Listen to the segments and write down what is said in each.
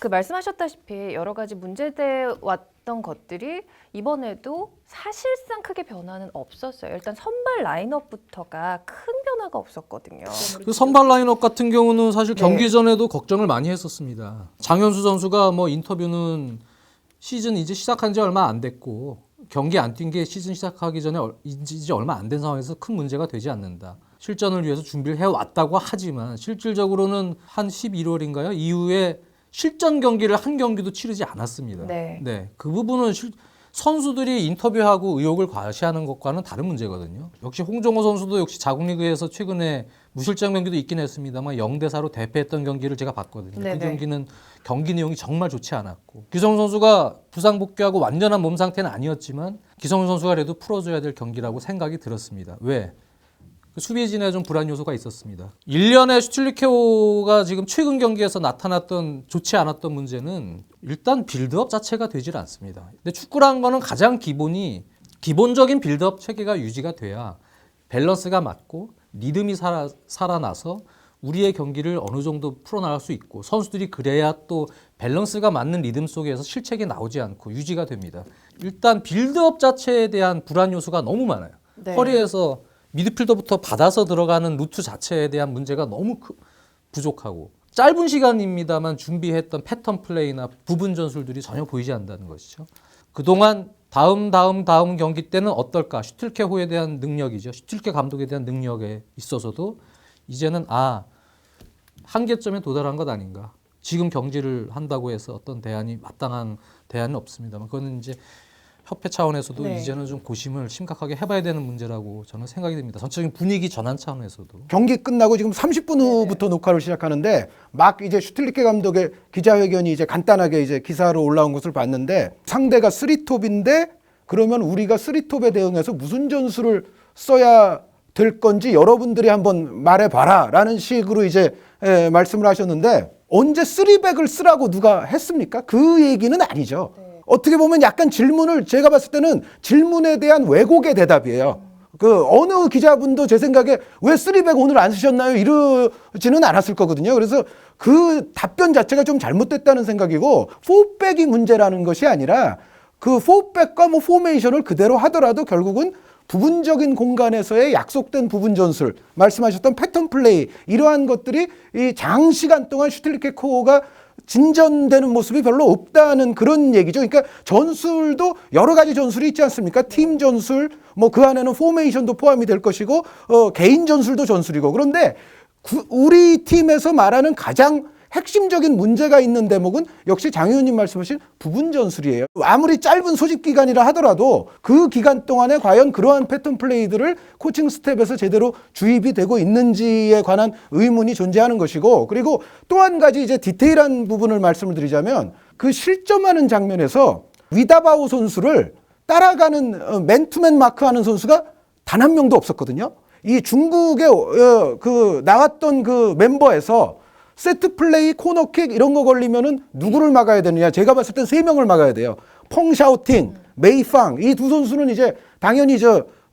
그 말씀하셨다시피 여러 가지 문제돼 왔던 것들이 이번에도 사실상 크게 변화는 없었어요. 일단 선발 라인업부터가 큰 변화가 없었거든요. 그 선발 라인업 같은 경우는 사실 네. 경기 전에도 걱정을 많이 했었습니다. 장현수 선수가 뭐 인터뷰는 시즌 이제 시작한 지 얼마 안 됐고 경기 안 뛴 게 시즌 시작하기 전에 이제 얼마 안 된 상황에서 큰 문제가 되지 않는다. 실전을 위해서 준비를 해왔다고 하지만 실질적으로는 한 11월인가요? 이후에 실전 경기를 한 경기도 치르지 않았습니다. 네. 그 부분은 선수들이 인터뷰하고 의욕을 과시하는 것과는 다른 문제거든요. 역시 홍정호 선수도 역시 자국리그에서 최근에 무실점 경기도 있긴 했습니다만 0대4로 대패했던 경기를 제가 봤거든요. 네네. 그 경기는 경기 내용이 정말 좋지 않았고 기성용 선수가 부상 복귀하고 완전한 몸 상태는 아니었지만 기성용 선수가 그래도 풀어줘야 될 경기라고 생각이 들었습니다. 왜? 수비진에 좀 불안 요소가 있었습니다. 1년에 슈틸리케오가 지금 최근 경기에서 나타났던 좋지 않았던 문제는 일단 빌드업 자체가 되질 않습니다. 근데 축구라는 거는 가장 기본적인 빌드업 체계가 유지가 돼야 밸런스가 맞고 리듬이 살아나서 우리의 경기를 어느 정도 풀어나갈 수 있고 선수들이 그래야 또 밸런스가 맞는 리듬 속에서 실책이 나오지 않고 유지가 됩니다. 일단 빌드업 자체에 대한 불안 요소가 너무 많아요. 네. 허리에서 미드필더부터 받아서 들어가는 루트 자체에 대한 문제가 너무 부족하고 짧은 시간입니다만 준비했던 패턴 플레이나 부분 전술들이 전혀 보이지 않는다는 것이죠. 그동안 다음 경기 때는 어떨까? 슈틸케호에 대한 능력이죠. 슈틸케 감독에 대한 능력에 있어서도 이제는 한계점에 도달한 것 아닌가. 지금 경기를 한다고 해서 어떤 대안이 마땅한 대안은 없습니다만 그거는 이제 협회 차원에서도 네. 이제는 좀 고심을 심각하게 해봐야 되는 문제라고 저는 생각이 듭니다. 전체적인 분위기 전환 차원에서도. 경기 끝나고 지금 30분 후부터 녹화를 시작하는데 막 이제 슈틸리케 감독의 기자회견이 이제 간단하게 이제 기사로 올라온 것을 봤는데 상대가 3톱인데 그러면 우리가 3톱에 대응해서 무슨 전술을 써야 될 건지 여러분들이 한번 말해봐라 라는 식으로 이제 말씀을 하셨는데 언제 3백을 쓰라고 누가 했습니까? 그 얘기는 아니죠. 어떻게 보면 약간 질문을 제가 봤을 때는 질문에 대한 왜곡의 대답이에요. 그 어느 기자분도 제 생각에 왜 3백 오늘 안 쓰셨나요? 이러지는 않았을 거거든요. 그래서 그 답변 자체가 좀 잘못됐다는 생각이고 4백이 문제라는 것이 아니라 그 4백과 뭐 포메이션을 그대로 하더라도 결국은 부분적인 공간에서의 약속된 부분 전술, 말씀하셨던 패턴 플레이 이러한 것들이 이 장시간 동안 슈틸리케 코어가 진전되는 모습이 별로 없다는 그런 얘기죠. 그러니까 전술도 여러 가지 전술이 있지 않습니까? 팀 전술, 뭐 그 안에는 포메이션도 포함이 될 것이고 개인 전술도 전술이고 그런데 우리 팀에서 말하는 가장 핵심적인 문제가 있는 대목은 역시 장 의원님 말씀하신 부분 전술이에요. 아무리 짧은 소집 기간이라 하더라도 그 기간 동안에 과연 그러한 패턴 플레이들을 코칭 스텝에서 제대로 주입이 되고 있는지에 관한 의문이 존재하는 것이고 그리고 또 한 가지 이제 디테일한 부분을 말씀을 드리자면 그 실점하는 장면에서 위다바오 선수를 따라가는 맨투맨 마크하는 선수가 단 한 명도 없었거든요. 이 중국의 그 나왔던 그 멤버에서 세트 플레이, 코너킥 이런 거 걸리면은 누구를 막아야 되느냐? 제가 봤을 땐 3명을 막아야 돼요. 펑샤오팅, 메이팡 이 두 선수는 이제 당연히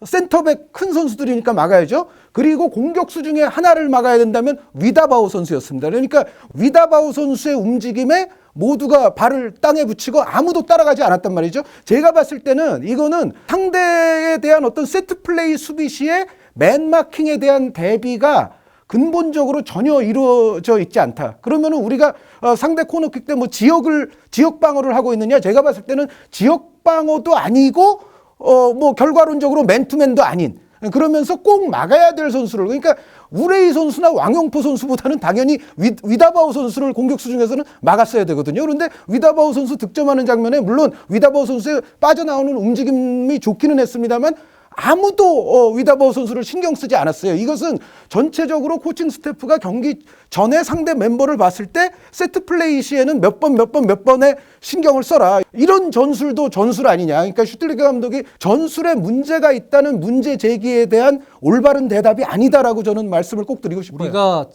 센터백 큰 선수들이니까 막아야죠. 그리고 공격수 중에 하나를 막아야 된다면 위다바오 선수였습니다. 그러니까 위다바오 선수의 움직임에 모두가 발을 땅에 붙이고 아무도 따라가지 않았단 말이죠. 제가 봤을 때는 이거는 상대에 대한 어떤 세트 플레이 수비 시에 맨 마킹에 대한 대비가 근본적으로 전혀 이루어져 있지 않다. 그러면은 우리가 상대 코너킥 때 뭐 지역 방어를 하고 있느냐? 제가 봤을 때는 지역 방어도 아니고 뭐 결과론적으로 맨투맨도 아닌 그러면서 꼭 막아야 될 선수를 그러니까 우레이 선수나 왕용포 선수보다는 당연히 위다바오 선수를 공격수 중에서는 막았어야 되거든요. 그런데 위다바오 선수 득점하는 장면에 물론 위다바오 선수의 빠져나오는 움직임이 좋기는 했습니다만 아무도 위다바오 선수를 신경 쓰지 않았어요. 이것은 전체적으로 코칭 스태프가 경기 전에 상대 멤버를 봤을 때 세트 플레이 시에는 몇 번에 신경을 써라. 이런 전술도 전술 아니냐. 그러니까 슈틸리케 감독이 전술에 문제가 있다는 문제 제기에 대한 올바른 대답이 아니다라고 저는 말씀을 꼭 드리고 싶어요. 우리가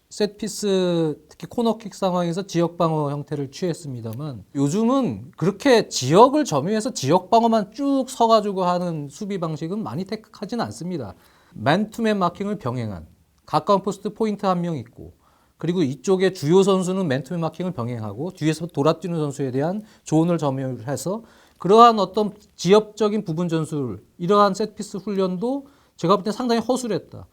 셋피스 특히 코너킥 상황에서 지역 방어 형태를 취했습니다만 요즘은 그렇게 지역을 점유해서 지역 방어만 쭉 서가지고 하는 수비 방식은 많이 택하지는 않습니다. 맨투맨 마킹을 병행한 가까운 포스트 포인트 한 명 있고 그리고 이쪽에 주요 선수는 맨투맨 마킹을 병행하고 뒤에서 돌아뛰는 선수에 대한 조언을 점유해서 그러한 어떤 지역적인 부분 전술, 이러한 세트피스 훈련도 제가 볼 때 상당히 허술했다.